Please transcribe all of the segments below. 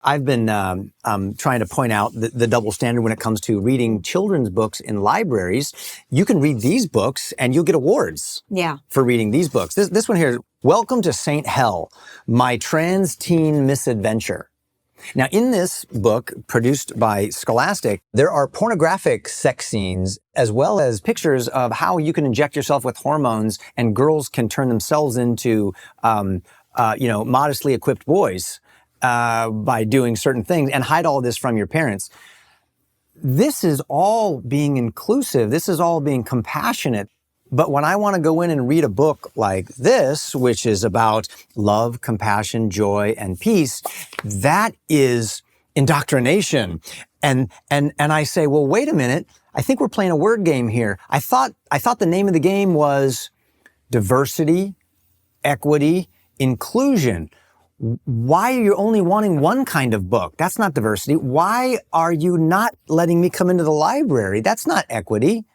I've been trying to point out the double standard when it comes to reading children's books in libraries. You can read these books and you'll get awards for reading these books. This one here is Welcome to St. Hell, My Trans Teen Misadventure. Now, in this book, produced by Scholastic, there are pornographic sex scenes as well as pictures of how you can inject yourself with hormones and girls can turn themselves into, modestly equipped boys. By doing certain things and hide all this from your parents. This is all being inclusive. This is all being compassionate. But when I want to go in and read a book like this, which is about love, compassion, joy, and peace, that is indoctrination. And I say, well, wait a minute. I think we're playing a word game here. I thought the name of the game was diversity, equity, inclusion. Why are you only wanting one kind of book? That's not diversity. Why are you not letting me come into the library? That's not equity.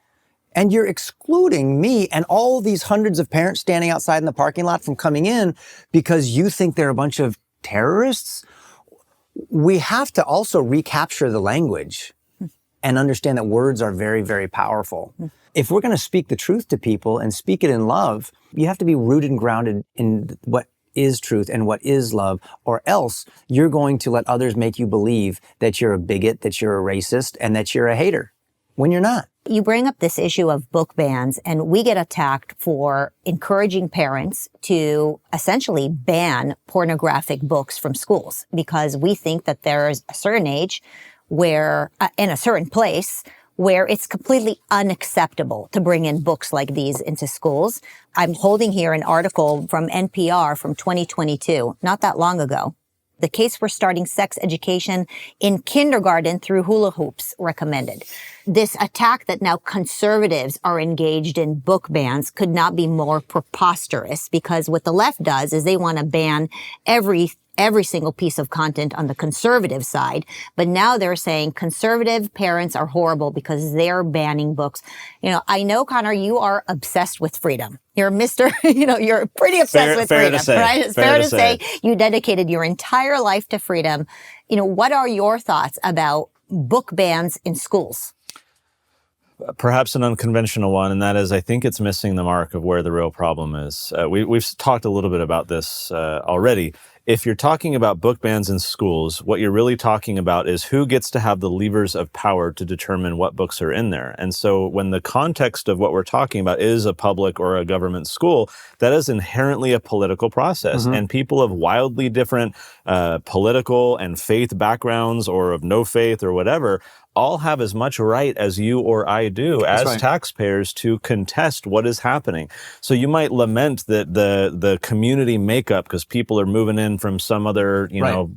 And you're excluding me and all these hundreds of parents standing outside in the parking lot from coming in because you think they're a bunch of terrorists? We have to also recapture the language and understand that words are very, very powerful. If we're going to speak the truth to people and speak it in love, you have to be rooted and grounded in what is truth and what is love, or else you're going to let others make you believe that you're a bigot, that you're a racist, and that you're a hater, when you're not. You bring up this issue of book bans, and we get attacked for encouraging parents to essentially ban pornographic books from schools because we think that there's a certain age where, in a certain place, where it's completely unacceptable to bring in books like these into schools. I'm holding here an article from NPR from 2022, not that long ago. The case for starting sex education in kindergarten through hula hoops recommended. This attack that now conservatives are engaged in book bans could not be more preposterous because what the left does is they want to ban every single piece of content on the conservative side. But now they're saying conservative parents are horrible because they're banning books. I know, Connor, you are obsessed with freedom. You're you're pretty obsessed with freedom, right? It's fair to say you dedicated your entire life to freedom. What are your thoughts about book bans in schools? Perhaps an unconventional one, and that is I think it's missing the mark of where the real problem is. We've talked a little bit about this already. If you're talking about book bans in schools, what you're really talking about is who gets to have the levers of power to determine what books are in there. And so when the context of what we're talking about is a public or a government school, that is inherently a political process. And people of wildly different political and faith backgrounds or of no faith or whatever all have as much right as you or I do as taxpayers to contest what is happening. So you might lament that the community makeup, because people are moving in from some other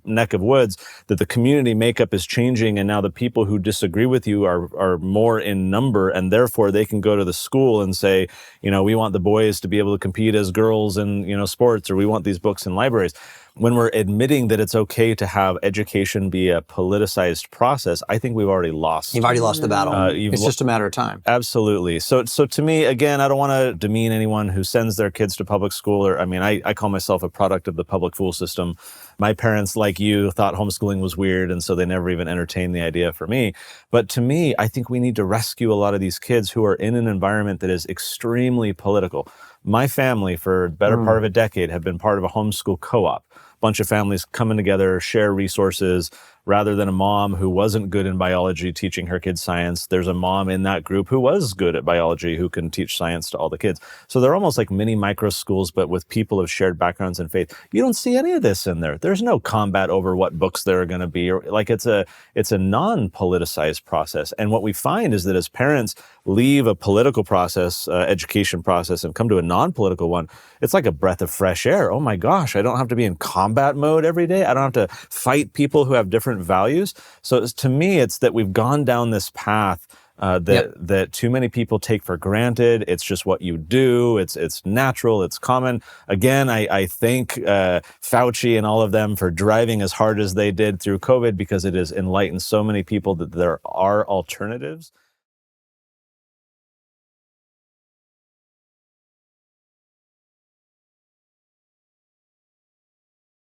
neck of woods, that the community makeup is changing and now the people who disagree with you are more in number, and therefore they can go to the school and say, we want the boys to be able to compete as girls in sports, or we want these books in libraries. When we're admitting that it's okay to have education be a politicized process, I think we've already lost. You've already lost the battle. It's just a matter of time. Absolutely. So to me, again, I don't want to demean anyone who sends their kids to public school. I call myself a product of the public school system. My parents, like you, thought homeschooling was weird, and so they never even entertained the idea for me. But to me, I think we need to rescue a lot of these kids who are in an environment that is extremely political. My family, for the better part of a decade, have been part of a homeschool co-op. Bunch of families coming together, share resources. Rather than a mom who wasn't good in biology teaching her kids science, there's a mom in that group who was good at biology who can teach science to all the kids. So they're almost like mini micro schools, but with people of shared backgrounds and faith. You don't see any of this in there. There's no combat over what books there are going to be. Or it's a non-politicized process. And what we find is that as parents leave a political process, education process, and come to a non-political one, it's like a breath of fresh air. Oh my gosh, I don't have to be in combat mode every day. I don't have to fight people who have different values. So to me, it's that we've gone down this path that too many people take for granted. It's just what you do. It's natural. It's common. Again, I thank Fauci and all of them for driving as hard as they did through COVID, because it has enlightened so many people that there are alternatives.